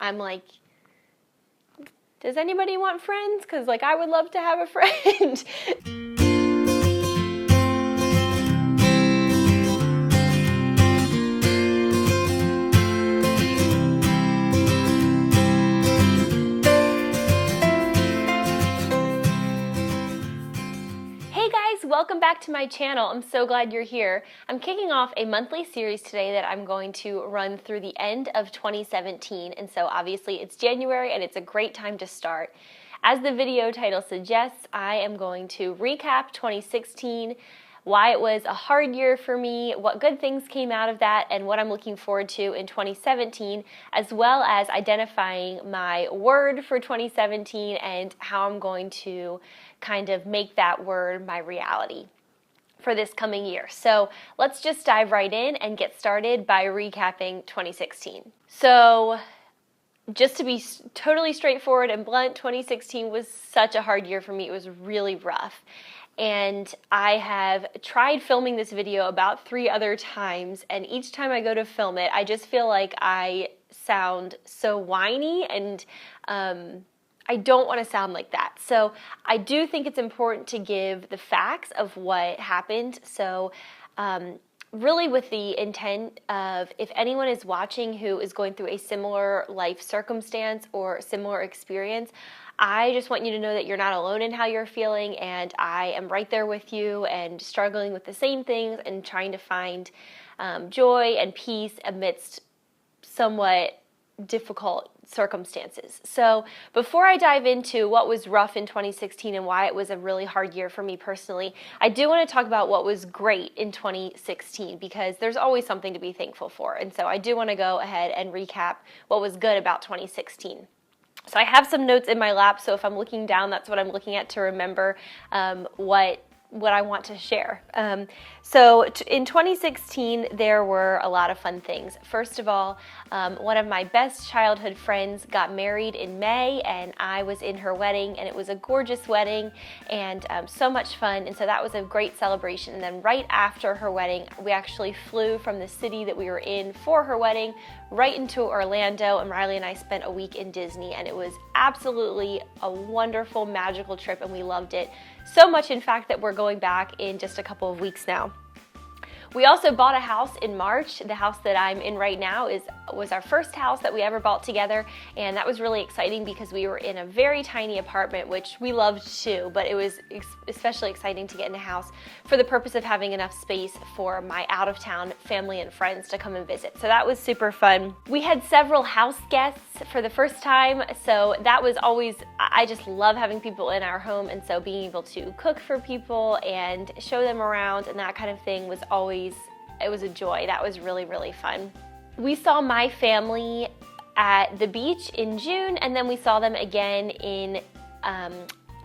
I'm like, does anybody want friends? Because, like, I would love to have a friend. Welcome back to my channel. I'm so glad you're here. I'm kicking off a monthly series today that I'm going to run through the end of 2017, and so obviously it's January and it's a great time to start. As the video title suggests, I am going to recap 2016, why it was a hard year for me, what good things came out of that, and what I'm looking forward to in 2017, as well as identifying my word for 2017 and how I'm going to kind of make that word my reality for this coming year. So let's just dive right in and get started by recapping 2016. So just to be totally straightforward and blunt, 2016 was such a hard year for me. It was really rough. And I have tried filming this video about 3 other times, and each time I go to film it, I just feel like I sound so whiny, and I don't want to sound like that. So I do think it's important to give the facts of what happened. So really with the intent of, if anyone is watching who is going through a similar life circumstance or similar experience, I just want you to know that you're not alone in how you're feeling, and I am right there with you and struggling with the same things and trying to find joy and peace amidst somewhat difficult circumstances. So before I dive into what was rough in 2016 and why it was a really hard year for me personally, I do want to talk about what was great in 2016, because there's always something to be thankful for. And so I do want to go ahead and recap what was good about 2016. So I have some notes in my lap, so if I'm looking down, that's what I'm looking at to remember what I want to share. So in 2016, there were a lot of fun things. First of all, one of my best childhood friends got married in May, and I was in her wedding, and it was a gorgeous wedding and so much fun, and so that was a great celebration. And then right after her wedding, we actually flew from the city that we were in for her wedding right into Orlando, and Riley and I spent a week in Disney, and it was absolutely a wonderful, magical trip, and we loved it so much, in fact, that we're going back in just a couple of weeks now. We also bought a house in March. The house that I'm in right now was our first house that we ever bought together, and that was really exciting because we were in a very tiny apartment, which we loved too, but it was especially exciting to get in a house for the purpose of having enough space for my out-of-town family and friends to come and visit. So that was super fun. We had several house guests for the first time, so that was always, I just love having people in our home, and so being able to cook for people and show them around and that kind of thing was always, it was a joy. That was really, really fun. We saw my family at the beach in June, and then we saw them again in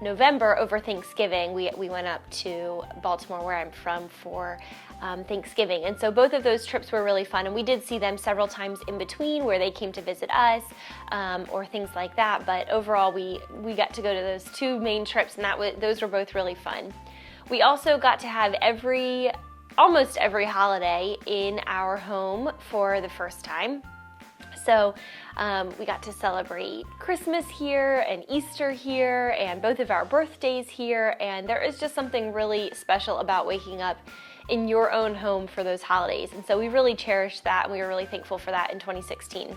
November over Thanksgiving. We went up to Baltimore, where I'm from, for Thanksgiving. And so both of those trips were really fun, and we did see them several times in between where they came to visit us or things like that. But overall, we got to go to those 2 main trips, and those were both really fun. We also got to have almost every holiday in our home for the first time. So we got to celebrate Christmas here and Easter here and both of our birthdays here, and there is just something really special about waking up in your own home for those holidays, and so we really cherished that, and we were really thankful for that in 2016.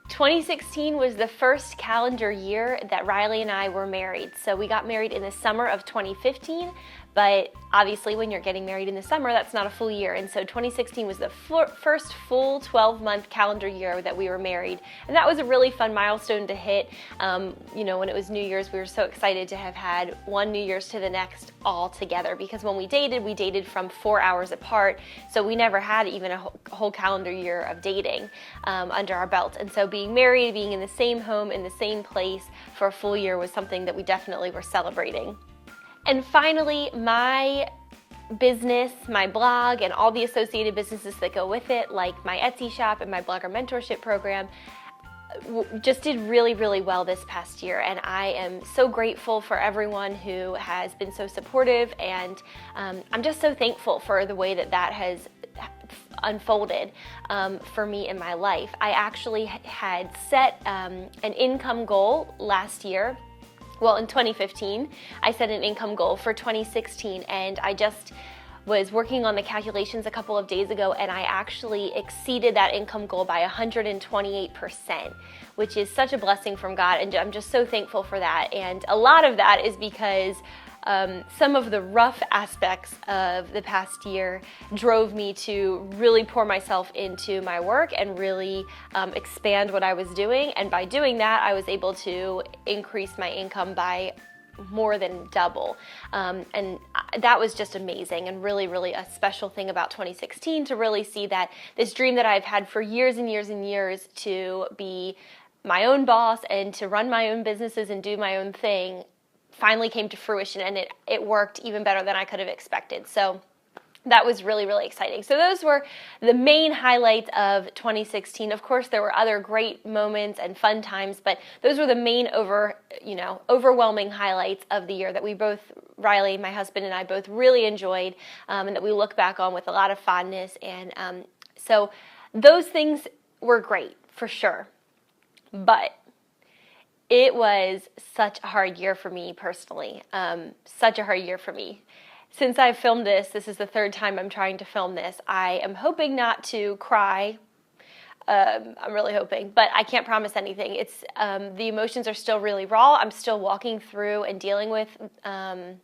2016 was the first calendar year that Riley and I were married. So we got married in the summer of 2015, but obviously when you're getting married in the summer, that's not a full year. And so 2016 was the first full 12-month calendar year that we were married. And that was a really fun milestone to hit. When it was New Year's, we were so excited to have had one New Year's to the next all together, because when we dated from 4 hours apart. So we never had even a whole calendar year of dating under our belt. And so being married, being in the same home, in the same place for a full year was something that we definitely were celebrating. And finally, my business, my blog, and all the associated businesses that go with it, like my Etsy shop and my blogger mentorship program, just did really, really well this past year, and I am so grateful for everyone who has been so supportive, and I'm just so thankful for the way that has unfolded for me in my life. I actually had set an income goal last year. Well, in 2015, I set an income goal for 2016, and I just was working on the calculations a couple of days ago, and I actually exceeded that income goal by 128%, which is such a blessing from God, and I'm just so thankful for that. And a lot of that is because some of the rough aspects of the past year drove me to really pour myself into my work and really expand what I was doing. And by doing that, I was able to increase my income by more than double. And that was just amazing and really, really a special thing about 2016 to really see that this dream that I've had for years and years and years to be my own boss and to run my own businesses and do my own thing finally came to fruition, and it worked even better than I could have expected. So that was really, really exciting. So those were the main highlights of 2016. Of course, there were other great moments and fun times, but those were the main overwhelming highlights of the year that we both, Riley, my husband, and I both really enjoyed, and that we look back on with a lot of fondness. And so those things were great for sure. But it was such a hard year for me personally, such a hard year for me. Since I've filmed this is the third time I'm trying to film this. I am hoping not to cry. I'm really hoping, but I can't promise anything. It's the emotions are still really raw. I'm still walking through and dealing with a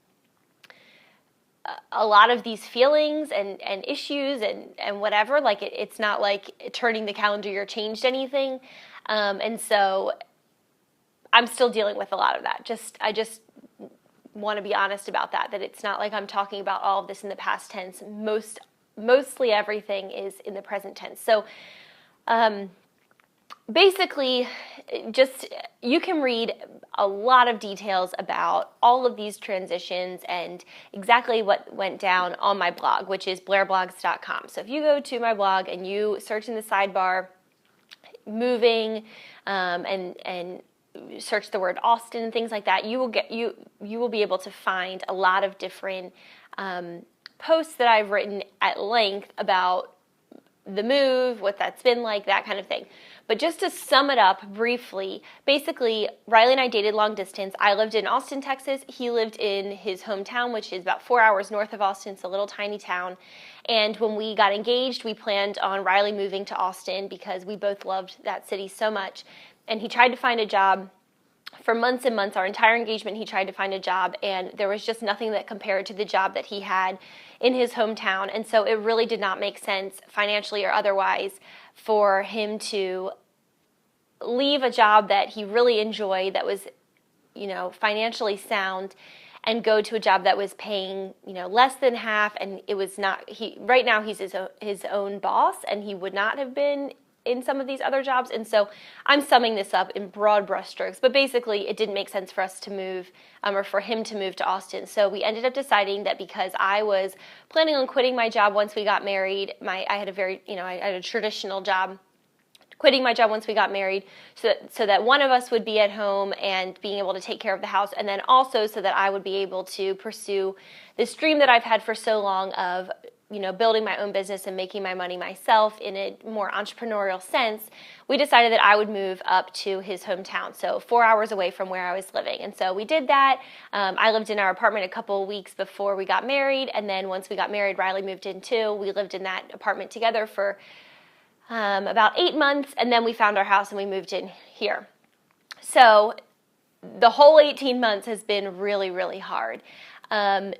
lot of these feelings and issues and whatever. Like it's not like turning the calendar year changed anything. And so I'm still dealing with a lot of that. I just want to be honest about that it's not like I'm talking about all of this in the past tense. Mostly everything is in the present tense. So basically, just you can read a lot of details about all of these transitions and exactly what went down on my blog, which is blairblogs.com. So if you go to my blog and you search in the sidebar, moving, and search the word Austin and things like that, you will be able to find a lot of different posts that I've written at length about the move, what that's been like, that kind of thing. But just to sum it up briefly, basically, Riley and I dated long distance. I lived in Austin, Texas. He lived in his hometown, which is about 4 hours north of Austin. It's a little tiny town. And when we got engaged, we planned on Riley moving to Austin because we both loved that city so much. And he tried to find a job for months and months. Our entire engagement, he tried to find a job, and there was just nothing that compared to the job that he had in his hometown. And so it really did not make sense financially or otherwise for him to leave a job that he really enjoyed, that was, financially sound, and go to a job that was paying, less than half. And it was not, right now he's his own boss, and he would not have been in some of these other jobs. And so I'm summing this up in broad brushstrokes, but basically it didn't make sense for us to move, or for him to move to Austin. So we ended up deciding that because I was planning on quitting my job once we got married, I had a traditional job, quitting my job once we got married, so that one of us would be at home and being able to take care of the house, and then also so that I would be able to pursue this dream that I've had for so long of building my own business and making my money myself in a more entrepreneurial sense. We decided that I would move up to his hometown, so 4 hours away from where I was living. And so we did that. I lived in our apartment a couple of weeks before we got married, and then once we got married, Riley moved in too. We lived in that apartment together for about 8 months, and then we found our house and we moved in here. So the whole 18 months has been really, really hard.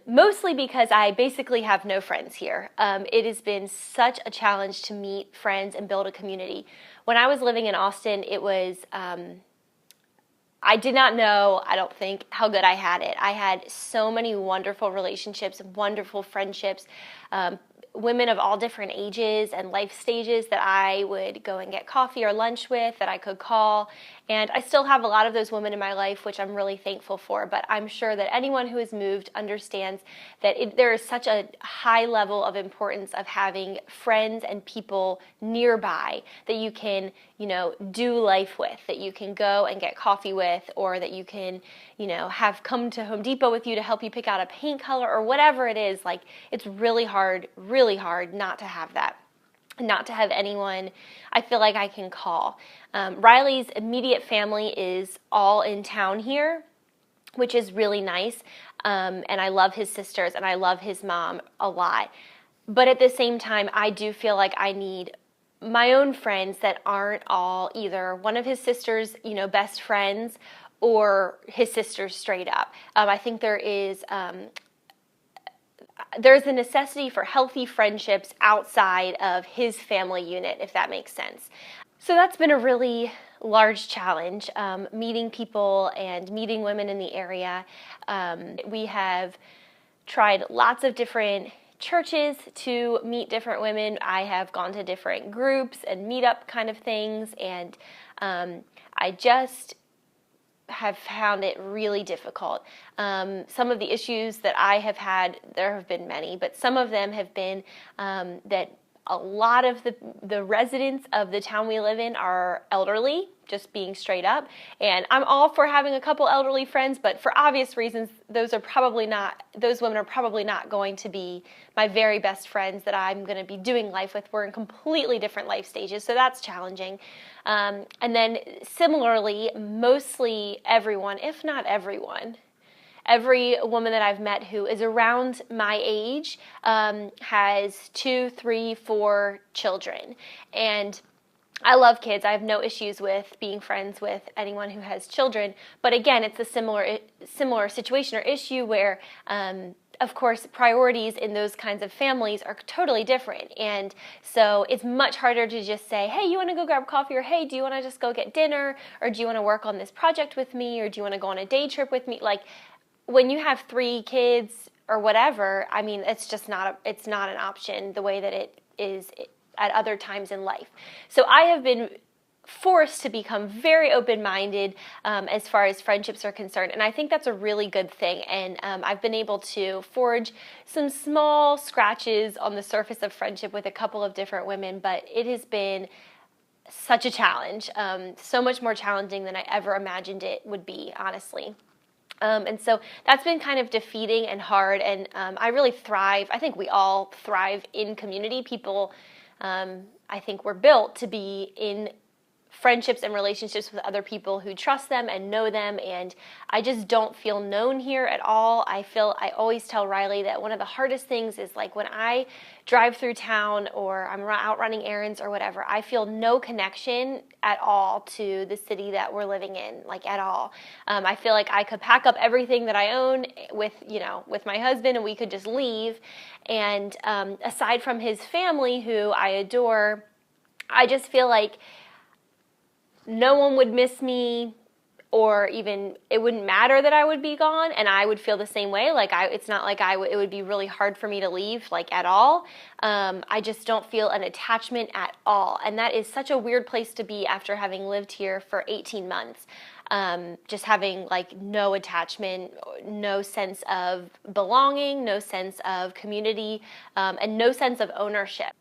Mostly because I basically have no friends here. It has been such a challenge to meet friends and build a community. When I was living in Austin, it was, I did not know, I don't think, how good I had it. I had so many wonderful relationships, wonderful friendships, women of all different ages and life stages that I would go and get coffee or lunch with, that I could call. And I still have a lot of those women in my life, which I'm really thankful for. But I'm sure that anyone who has moved understands that there is such a high level of importance of having friends and people nearby that you can, do life with, that you can go and get coffee with, or that you can, have come to Home Depot with you to help you pick out a paint color or whatever it is. Like, it's really hard really hard not to have that, not to have anyone I feel like I can call. Riley's immediate family is all in town here, which is really nice, and I love his sisters and I love his mom a lot. But at the same time, I do feel like I need my own friends that aren't all either one of his sisters, best friends, or his sisters straight up. I think there's a necessity for healthy friendships outside of his family unit, if that makes sense. So that's been a really large challenge, meeting people and meeting women in the area. We have tried lots of different churches to meet different women. I have gone to different groups and meetup kind of things, and I just have found it really difficult. Some of the issues that I have had, there have been many, but some of them have been that a lot of the residents of the town we live in are elderly, just being straight up. And I'm all for having a couple elderly friends, but for obvious reasons, those women are probably not going to be my very best friends that I'm going to be doing life with. We're in completely different life stages, so that's challenging. And then similarly, mostly everyone, if not everyone, every woman that I've met who is around my age has 2, 3, 4 children. And I love kids. I have no issues with being friends with anyone who has children. But again, it's a similar situation or issue where, of course, priorities in those kinds of families are totally different. And so it's much harder to just say, hey, you want to go grab coffee? Or hey, do you want to just go get dinner? Or do you want to work on this project with me? Or do you want to go on a day trip with me? Like, when you have 3 kids or whatever, I mean, it's not an option the way that it is at other times in life. So I have been forced to become very open-minded as far as friendships are concerned, and I think that's a really good thing. And I've been able to forge some small scratches on the surface of friendship with a couple of different women, but it has been such a challenge, so much more challenging than I ever imagined it would be, honestly. And so that's been kind of defeating and hard, and I really thrive. I think we all thrive in community. People, I think we're built to be in friendships and relationships with other people who trust them and know them, and I just don't feel known here at all. I always tell Riley that one of the hardest things is like when I drive through town or I'm out running errands or whatever, I feel no connection at all to the city that we're living in, like at all. I feel like I could pack up everything that I own with my husband and we could just leave, and aside from his family who I adore, I just feel like no one would miss me, or even it wouldn't matter that I would be gone, and I would feel the same way. Like it's not like it would be really hard for me to leave, like at all. I just don't feel an attachment at all, and that is such a weird place to be after having lived here for 18 months. Just having like no attachment, no sense of belonging, no sense of community, and no sense of ownership.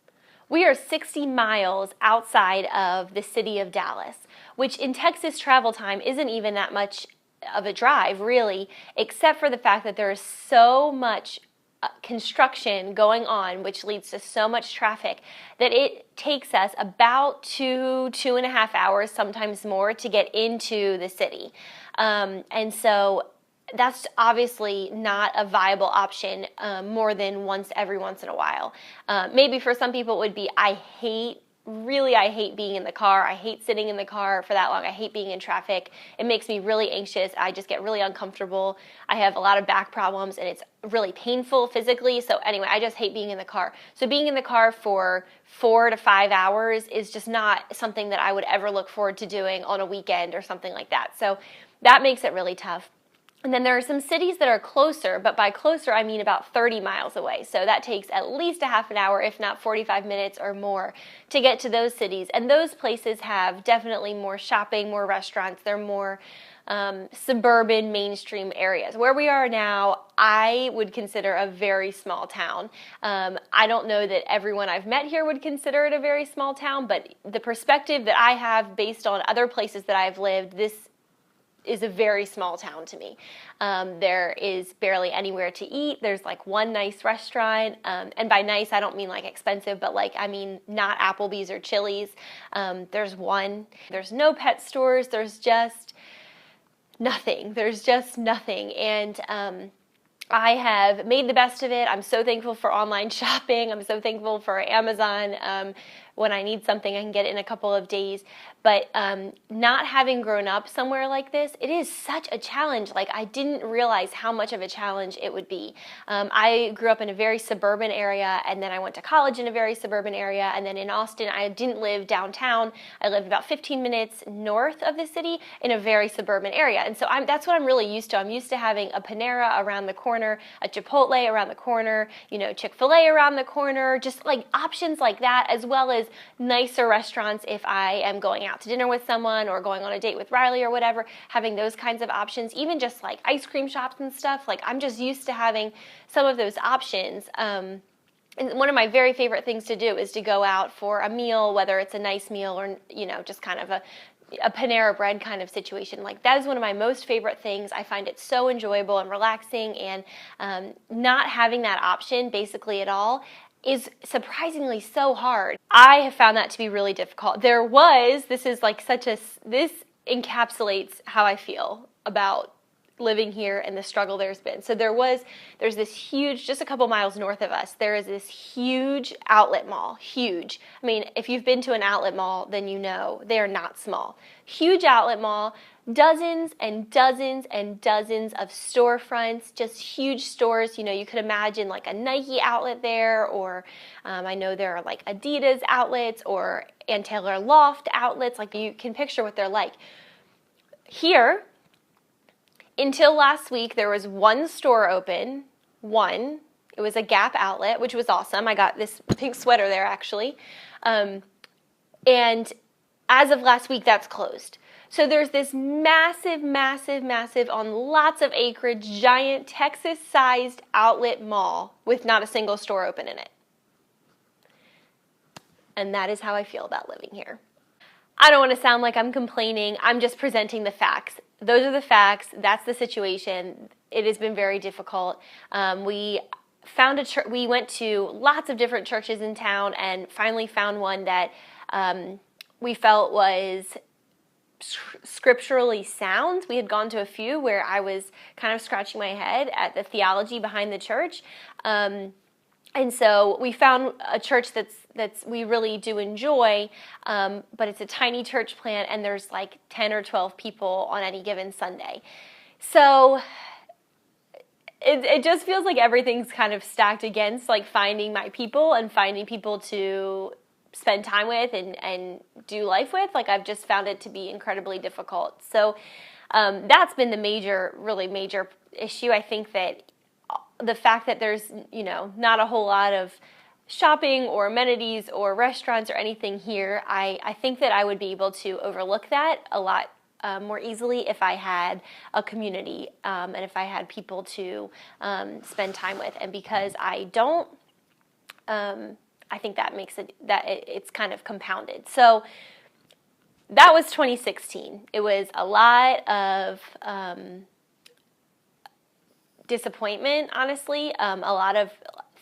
We are 60 miles outside of the city of Dallas, which in Texas travel time isn't even that much of a drive, really, except for the fact that there is so much construction going on, which leads to so much traffic, that it takes us about 2.5 hours, sometimes more, to get into the city. And so that's obviously not a viable option more than every once in a while. Maybe for some people it would be, I hate being in the car. I hate sitting in the car for that long. I hate being in traffic. It makes me really anxious. I just get really uncomfortable. I have a lot of back problems and it's really painful physically. So anyway, I just hate being in the car. So being in the car for 4 to 5 hours is just not something that I would ever look forward to doing on a weekend or something like that. So that makes it really tough. And then there are some cities that are closer, but by closer I mean about 30 miles away. So that takes at least a half an hour, if not 45 minutes or more, to get to those cities. And those places have definitely more shopping, more restaurants. They're more suburban, mainstream areas. Where we are now, I would consider a very small town. I don't know that everyone I've met here would consider it a very small town, but the perspective that I have based on other places that I've lived, this is a very small town to me. There is barely anywhere to eat. There's like one nice restaurant, and by nice I don't mean like expensive, but like I mean not Applebee's or Chili's. There's one. There's no pet stores. There's just nothing. There's just nothing. And I have made the best of it. I'm so thankful for online shopping. I'm so thankful for Amazon. When I need something, I can get it in a couple of days. But not having grown up somewhere like this, it is such a challenge. Like, I didn't realize how much of a challenge it would be. I grew up in a very suburban area, and then I went to college in a very suburban area, and then in Austin, I didn't live downtown. I lived about 15 minutes north of the city in a very suburban area. And so that's what I'm really used to. I'm used to having a Panera around the corner, a Chipotle around the corner, Chick-fil-A around the corner, just like options like that, as well as nicer restaurants if I am going out to dinner with someone or going on a date with Riley or whatever, having those kinds of options, even just like ice cream shops and stuff. Like, I'm just used to having some of those options. And one of my very favorite things to do is to go out for a meal, whether it's a nice meal or, just kind of a Panera Bread kind of situation. Like, that is one of my most favorite things. I find it so enjoyable and relaxing, and not having that option basically at all is surprisingly so hard. I have found that to be really difficult. This encapsulates how I feel about living here and the struggle there's been. So there's this huge, just a couple miles north of us, there is this huge outlet mall, huge. I mean, if you've been to an outlet mall, then you know they are not small. Huge outlet mall, dozens and dozens and dozens of storefronts, just huge stores. You could imagine like a Nike outlet there, or I know there are like Adidas outlets or Ann Taylor Loft outlets. Like, you can picture what they're like. Here, until last week, there was one store open. One. It was a Gap outlet, which was awesome. I got this pink sweater there, actually. And as of last week, that's closed. So there's this massive, massive, massive, on lots of acreage, giant Texas-sized outlet mall with not a single store open in it. And that is how I feel about living here. I don't want to sound like I'm complaining. I'm just presenting the facts. Those are the facts. That's the situation. It has been very difficult. We found a church. We went to lots of different churches in town and finally found one that we felt was scripturally sound. We had gone to a few where I was kind of scratching my head at the theology behind the church. And so we found a church that's we really do enjoy, but it's a tiny church plant, and there's like 10 or 12 people on any given Sunday. So it just feels like everything's kind of stacked against like finding my people and finding people to spend time with and do life with. Like, I've just found it to be incredibly difficult. So that's been the really major issue. I think that the fact that there's, not a whole lot of shopping or amenities or restaurants or anything here, I think that I would be able to overlook that a lot more easily if I had a community and if I had people to spend time with. And because I don't, I think that makes it's kind of compounded. So that was 2016. It was a lot of disappointment, honestly, a lot of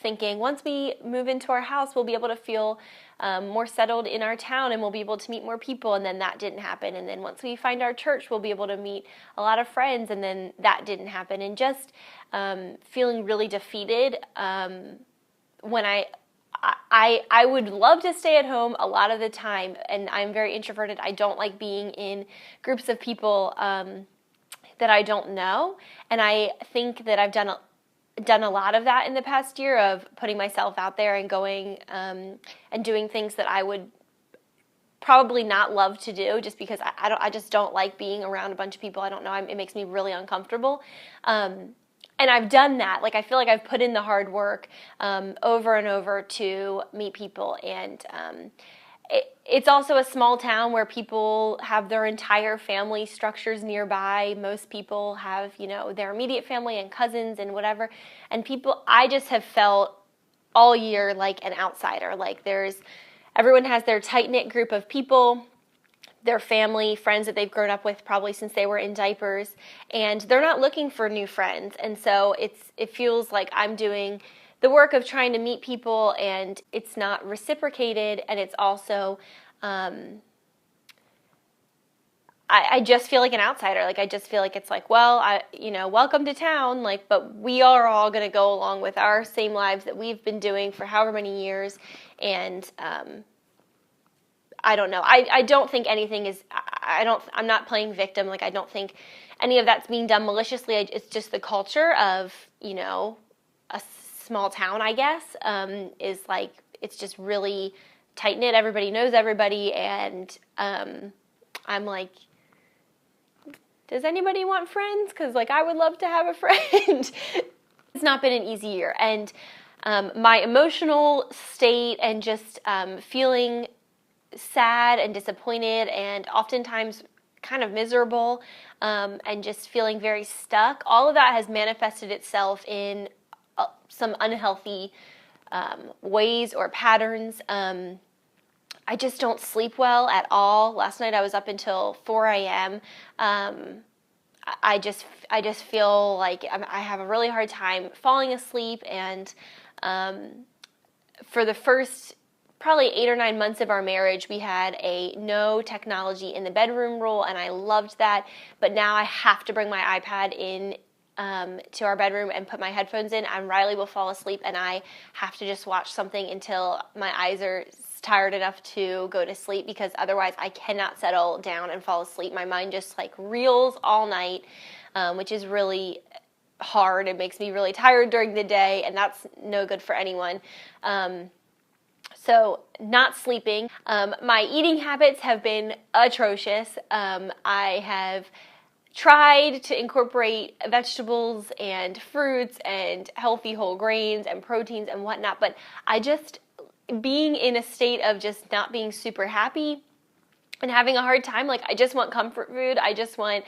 thinking once we move into our house, we'll be able to feel more settled in our town and we'll be able to meet more people, and then that didn't happen. And then once we find our church, we'll be able to meet a lot of friends, and then that didn't happen. And just feeling really defeated when I would love to stay at home a lot of the time, and I'm very introverted. I don't like being in groups of people that I don't know, and I think that I've done a lot of that in the past year, of putting myself out there and going and doing things that I would probably not love to do, just because I just don't like being around a bunch of people I don't know. It makes me really uncomfortable. And I've done that. Like, I feel like I've put in the hard work over and over to meet people. And it's also a small town where people have their entire family structures nearby. Most people have, their immediate family and cousins and whatever. And I just have felt all year like an outsider. Like, everyone has their tight-knit group of people. their family, friends that they've grown up with probably since they were in diapers, and they're not looking for new friends. And so it feels like I'm doing the work of trying to meet people, and it's not reciprocated, and it's also I just feel like an outsider. Like, I just feel like it's like, well, welcome to town. Like, but we are all going to go along with our same lives that we've been doing for however many years. And I don't know. I don't think anything is, I'm not playing victim. Like, I don't think any of that's being done maliciously. It's just the culture of, a small town, I guess, is like, it's just really tight knit. Everybody knows everybody. And I'm like, does anybody want friends? Because, like, I would love to have a friend. It's not been an easy year. And my emotional state and just feeling sad and disappointed and oftentimes kind of miserable and just feeling very stuck, all of that has manifested itself in some unhealthy ways or patterns. I just don't sleep well at all. Last night I was up until 4 a.m. I just feel like I have a really hard time falling asleep, and for the first probably 8 or 9 months of our marriage, we had a no technology in the bedroom rule, and I loved that. But now I have to bring my iPad in to our bedroom and put my headphones in, and Riley will fall asleep, and I have to just watch something until my eyes are tired enough to go to sleep, because otherwise I cannot settle down and fall asleep. My mind just like reels all night, which is really hard. It makes me really tired during the day, and that's no good for anyone. So not sleeping. My eating habits have been atrocious. I have tried to incorporate vegetables and fruits and healthy whole grains and proteins and whatnot, but being in a state of just not being super happy and having a hard time, like, I just want comfort food. I just want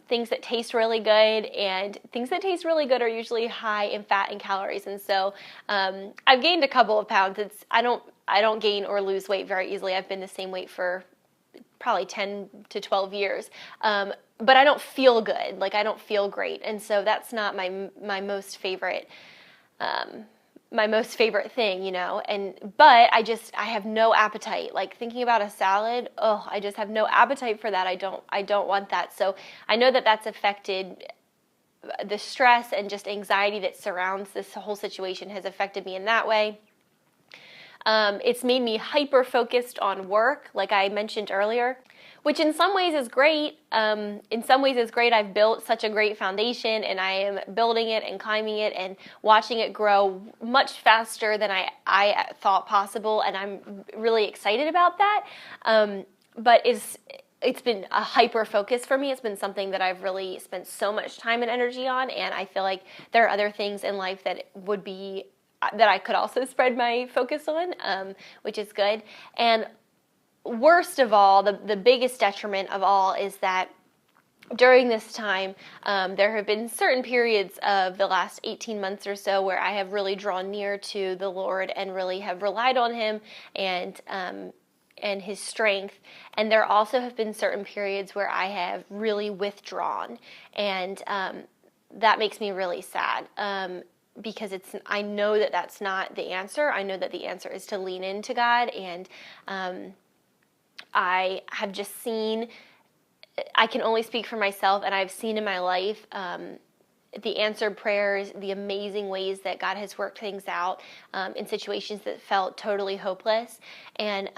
things that taste really good, and things that taste really good are usually high in fat and calories. And so I've gained a couple of pounds. I don't gain or lose weight very easily. I've been the same weight for probably 10 to 12 years. But I don't feel good. Like, I don't feel great. And so that's not my most favorite thing, but I have no appetite. Like, thinking about a salad, I just have no appetite for that. I don't want that. So I know that that's affected the stress and just anxiety that surrounds this whole situation has affected me in that way. It's made me hyper-focused on work, like I mentioned earlier, which in some ways is great. I've built such a great foundation, and I am building it and climbing it and watching it grow much faster than I thought possible, and I'm really excited about that. But it's been a hyper focus for me. It's been something that I've really spent so much time and energy on, and I feel like there are other things in life that I could also spread my focus on, which is good. And worst of all, the biggest detriment of all is that during this time, there have been certain periods of the last 18 months or so where I have really drawn near to the Lord and really have relied on Him and His strength. And there also have been certain periods where I have really withdrawn, and that makes me really sad. Because I know that that's not the answer. I know that the answer is to lean into God, and I have just seen, I can only speak for myself, and I've seen in my life the answered prayers, the amazing ways that God has worked things out in situations that felt totally hopeless. And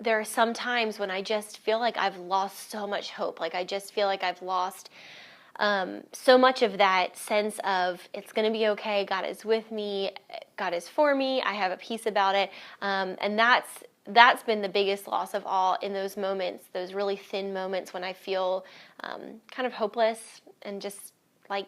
there are some times when I just feel like I've lost so much hope. Like, I just feel like I've lost so much of that sense of it's going to be okay, God is with me, God is for me, I have a peace about it, and that's been the biggest loss of all in those moments, those really thin moments when I feel kind of hopeless and just like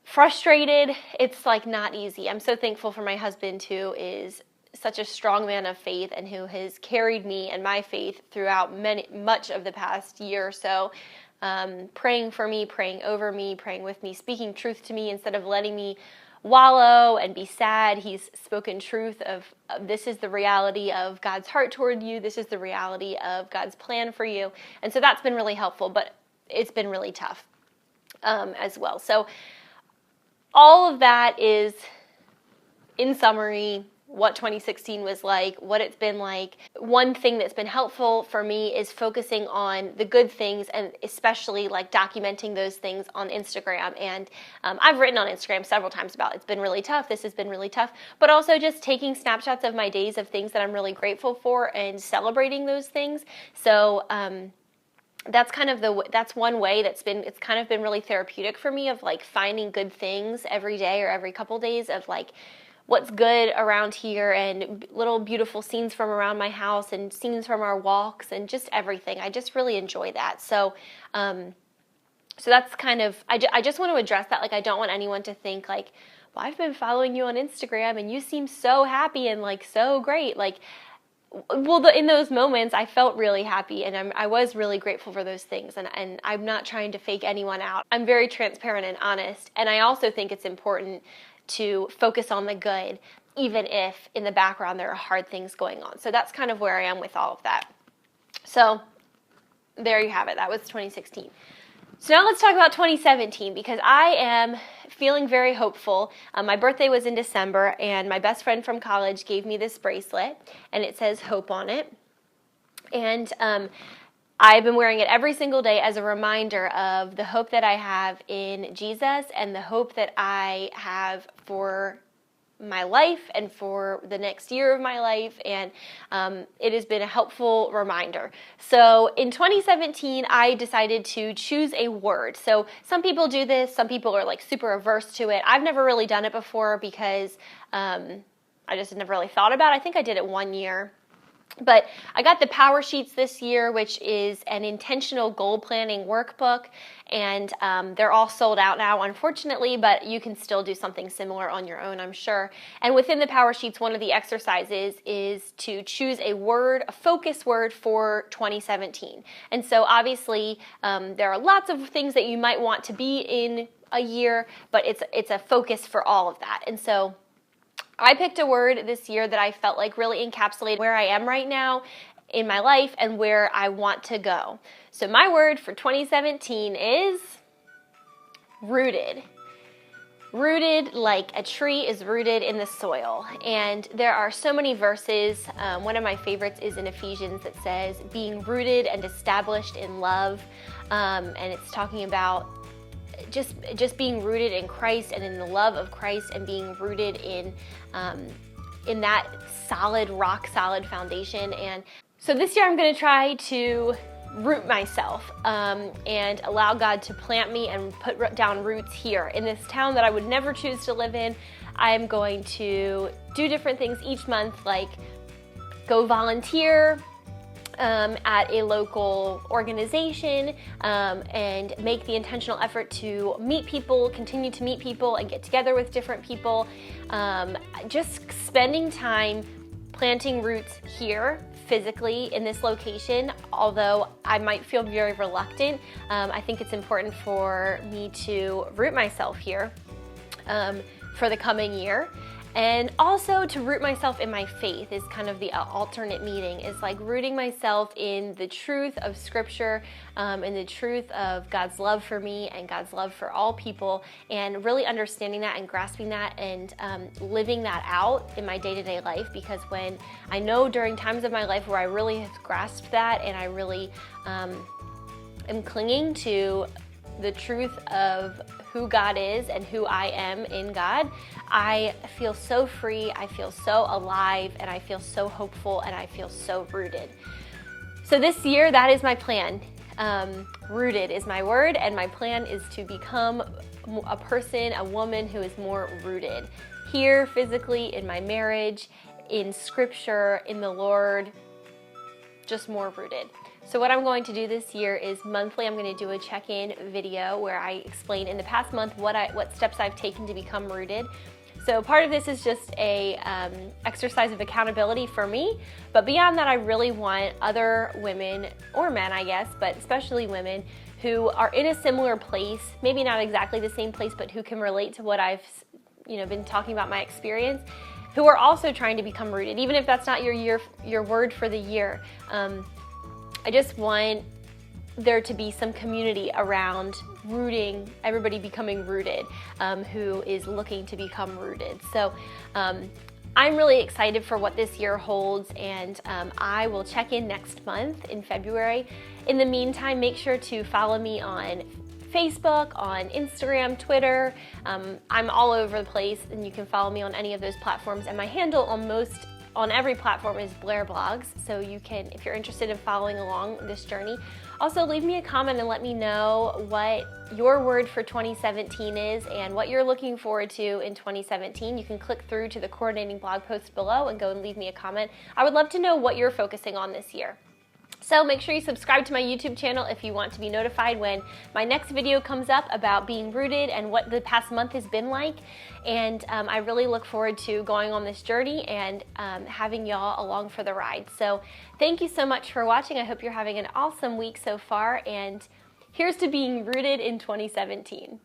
frustrated. It's like not easy. I'm so thankful for my husband, who is such a strong man of faith and who has carried me and my faith throughout much of the past year or so. Praying for me, praying over me, praying with me, speaking truth to me instead of letting me wallow and be sad. He's spoken truth of this is the reality of God's heart toward you. This is the reality of God's plan for you. And so that's been really helpful, but it's been really tough as well. So all of that is, in summary, what 2016 was like, what it's been like. One thing that's been helpful for me is focusing on the good things, and especially like documenting those things on Instagram. And I've written on Instagram several times about it's been really tough, this has been really tough, but also just taking snapshots of my days of things that I'm really grateful for and celebrating those things. So that's kind of that's one way it's kind of been really therapeutic for me, of like finding good things every day or every couple days, of like what's good around here, and little beautiful scenes from around my house and scenes from our walks and just everything. I just really enjoy that. So so that's kind of, I just want to address that. Like, I don't want anyone to think like, well, I've been following you on Instagram and you seem so happy and like so great. Like, well, in those moments, I felt really happy, and I was really grateful for those things, and I'm not trying to fake anyone out. I'm very transparent and honest, and I also think it's important to focus on the good, even if in the background there are hard things going on. So that's kind of where I am with all of that. So there you have it. That was 2016. So now let's talk about 2017, because I am feeling very hopeful. My birthday was in December, and my best friend from college gave me this bracelet, and it says hope on it. And I've been wearing it every single day as a reminder of the hope that I have in Jesus, and the hope that I have for my life and for the next year of my life, and it has been a helpful reminder. So in 2017, I decided to choose a word. So some people do this, some people are like super averse to it. I've never really done it before because I just had never really thought about it. I think I did it one year. But I got the Power Sheets this year, which is an intentional goal planning workbook, and they're all sold out now, unfortunately, but you can still do something similar on your own, I'm sure. And within the Power Sheets, one of the exercises is to choose a word, a focus word for 2017. And so obviously there are lots of things that you might want to be in a year, but it's a focus for all of that. And so I picked a word this year that I felt like really encapsulated where I am right now in my life and where I want to go. So my word for 2017 is rooted. Rooted like a tree is rooted in the soil. And there are so many verses. One of my favorites is in Ephesians that says being rooted and established in love. And it's talking about just being rooted in Christ and in the love of Christ, and being rooted in that solid, rock solid foundation. And so this year I'm going to try to root myself and allow God to plant me and put down roots here in this town that I would never choose to live in. I'm going to do different things each month, like go volunteer at a local organization and make the intentional effort to meet people, continue to meet people and get together with different people. Just spending time planting roots here physically in this location, although I might feel very reluctant. I think it's important for me to root myself here for the coming year. And also to root myself in my faith is kind of the alternate meaning, is like rooting myself in the truth of Scripture, and the truth of God's love for me and God's love for all people, and really understanding that and grasping that and living that out in my day-to-day life. Because when I know during times of my life where I really have grasped that and I really am clinging to the truth of who God is and who I am in God, I feel so free, I feel so alive, and I feel so hopeful, and I feel so rooted. So this year, that is my plan. Rooted is my word, and my plan is to become a person, a woman who is more rooted here physically, in my marriage, in Scripture, in the Lord, just more rooted. So what I'm going to do this year is monthly, I'm going to do a check-in video where I explain in the past month what steps I've taken to become rooted. So part of this is just a exercise of accountability for me, but beyond that, I really want other women, or men I guess, but especially women, who are in a similar place, maybe not exactly the same place, but who can relate to what I've been talking about my experience, who are also trying to become rooted, even if that's not your word for the year. I just want there to be some community around rooting, everybody becoming rooted, who is looking to become rooted. So I'm really excited for what this year holds, and I will check in next month in February. In the meantime, make sure to follow me on Facebook, on Instagram, Twitter. I'm all over the place, and you can follow me on any of those platforms, and my handle on every platform is Blair Blogs, so you can, if you're interested in following along this journey. Also, leave me a comment and let me know what your word for 2017 is and what you're looking forward to in 2017. You can click through to the coordinating blog post below and go and leave me a comment. I would love to know what you're focusing on this year. So make sure you subscribe to my YouTube channel if you want to be notified when my next video comes up about being rooted and what the past month has been like. And I really look forward to going on this journey and having y'all along for the ride. So thank you so much for watching. I hope you're having an awesome week so far, and here's to being rooted in 2017.